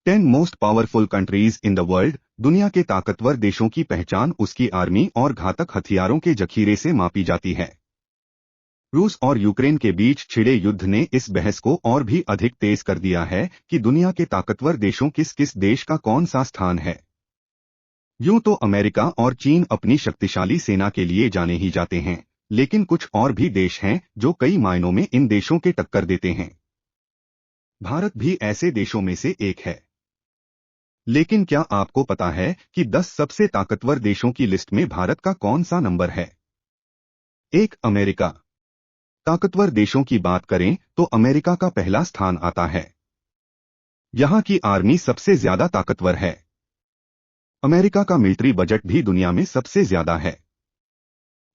10 most powerful countries in the world. दुनिया के ताकतवर देशों की पहचान उसकी आर्मी और घातक हथियारों के जखीरे से मापी जाती है। रूस और यूक्रेन के बीच छिड़े युद्ध ने इस बहस को और भी अधिक तेज कर दिया है कि दुनिया के ताकतवर देशों किस किस देश का कौन सा स्थान है। यूं तो अमेरिका और चीन अपनी शक्तिशाली सेना के लिए जाने ही जाते हैं, लेकिन कुछ और भी देश हैं जो कई मायनों में इन देशों के टक्कर देते हैं। भारत भी ऐसे देशों में से एक है। लेकिन क्या आपको पता है कि 10 सबसे ताकतवर देशों की लिस्ट में भारत का कौन सा नंबर है? 1. अमेरिका। ताकतवर देशों की बात करें तो अमेरिका का पहला स्थान आता है। यहां की आर्मी सबसे ज्यादा ताकतवर है। अमेरिका का मिलिट्री बजट भी दुनिया में सबसे ज्यादा है।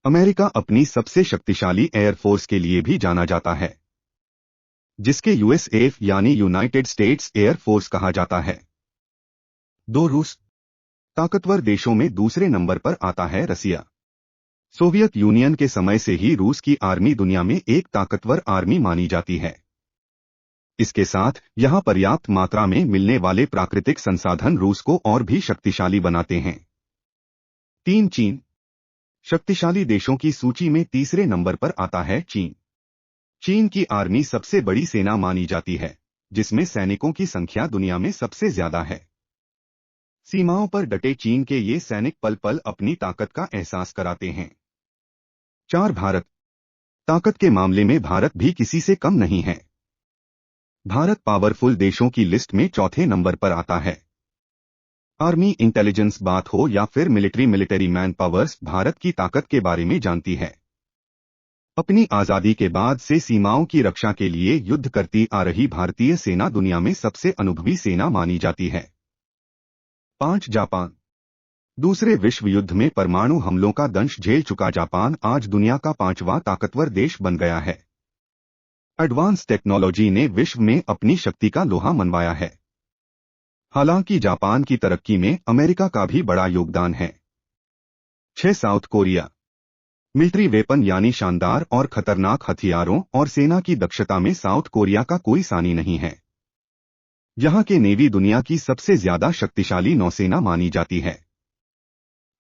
अमेरिका अपनी सबसे शक्तिशाली एयरफोर्स के लिए भी जाना जाता है, जिसके यूएसएफ यानी यूनाइटेड स्टेट्स एयरफोर्स कहा जाता है। 2. रूस। ताकतवर देशों में दूसरे नंबर पर आता है रसिया। सोवियत यूनियन के समय से ही रूस की आर्मी दुनिया में एक ताकतवर आर्मी मानी जाती है। इसके साथ यहां पर्याप्त मात्रा में मिलने वाले प्राकृतिक संसाधन रूस को और भी शक्तिशाली बनाते हैं। 3. चीन। शक्तिशाली देशों की सूची में तीसरे नंबर पर आता है चीन। चीन की आर्मी सबसे बड़ी सेना मानी जाती है, जिसमें सैनिकों की संख्या दुनिया में सबसे ज्यादा है। सीमाओं पर डटे चीन के ये सैनिक पल पल अपनी ताकत का एहसास कराते हैं। 4. भारत। ताकत के मामले में भारत भी किसी से कम नहीं है। भारत पावरफुल देशों की लिस्ट में चौथे नंबर पर आता है। आर्मी इंटेलिजेंस बात हो या फिर मिलिट्री मैन पावर्स, भारत की ताकत के बारे में जानती है। अपनी आजादी के बाद से सीमाओं की रक्षा के लिए युद्ध करती आ रही भारतीय सेना दुनिया में सबसे अनुभवी सेना मानी जाती है। 5. जापान। दूसरे विश्व युद्ध में परमाणु हमलों का दंश झेल चुका जापान आज दुनिया का 5वां ताकतवर देश बन गया है। एडवांस टेक्नोलॉजी ने विश्व में अपनी शक्ति का लोहा मनवाया है। हालांकि जापान की तरक्की में अमेरिका का भी बड़ा योगदान है। 6. South Korea. मिलिट्री वेपन यानी शानदार और खतरनाक हथियारों और सेना की दक्षता में साउथ कोरिया का कोई सानी नहीं है। यहां के नेवी दुनिया की सबसे ज्यादा शक्तिशाली नौसेना मानी जाती है।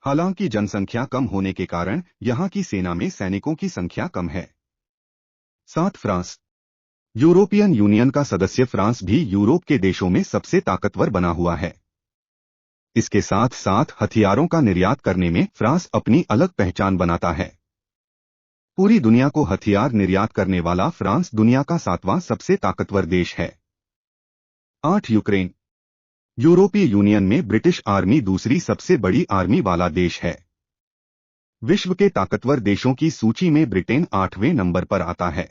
हालांकि जनसंख्या कम होने के कारण यहां की सेना में सैनिकों की संख्या कम है। 7. फ्रांस। यूरोपियन यूनियन का सदस्य फ्रांस भी यूरोप के देशों में सबसे ताकतवर बना हुआ है। इसके साथ साथ हथियारों का निर्यात करने में फ्रांस अपनी अलग पहचान बनाता है। पूरी दुनिया को हथियार निर्यात करने वाला फ्रांस दुनिया का 7वां सबसे ताकतवर देश है। 8. यूक्रेन। यूरोपीय यूनियन में ब्रिटिश आर्मी दूसरी सबसे बड़ी आर्मी वाला देश है। विश्व के ताकतवर देशों की सूची में ब्रिटेन 8वें नंबर पर आता है।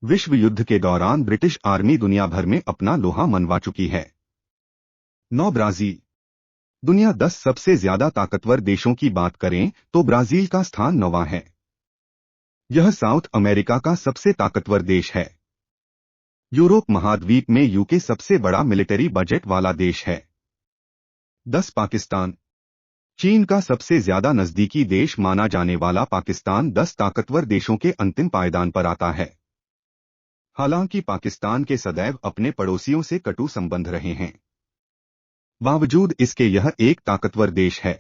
विश्व युद्ध के दौरान ब्रिटिश आर्मी दुनिया भर में अपना लोहा मनवा चुकी है। 9. ब्राजील। दुनिया 10 सबसे ज्यादा ताकतवर देशों की बात करें तो ब्राजील का स्थान 9वां है। यह साउथ अमेरिका का सबसे ताकतवर देश है। यूरोप महाद्वीप में यूके सबसे बड़ा मिलिट्री बजट वाला देश है। 10. पाकिस्तान। चीन का सबसे ज्यादा नजदीकी देश माना जाने वाला पाकिस्तान 10 ताकतवर देशों के अंतिम पायदान पर आता है। हालांकि पाकिस्तान के सदैव अपने पड़ोसियों से कटु संबंध रहे हैं, बावजूद इसके यह एक ताकतवर देश है।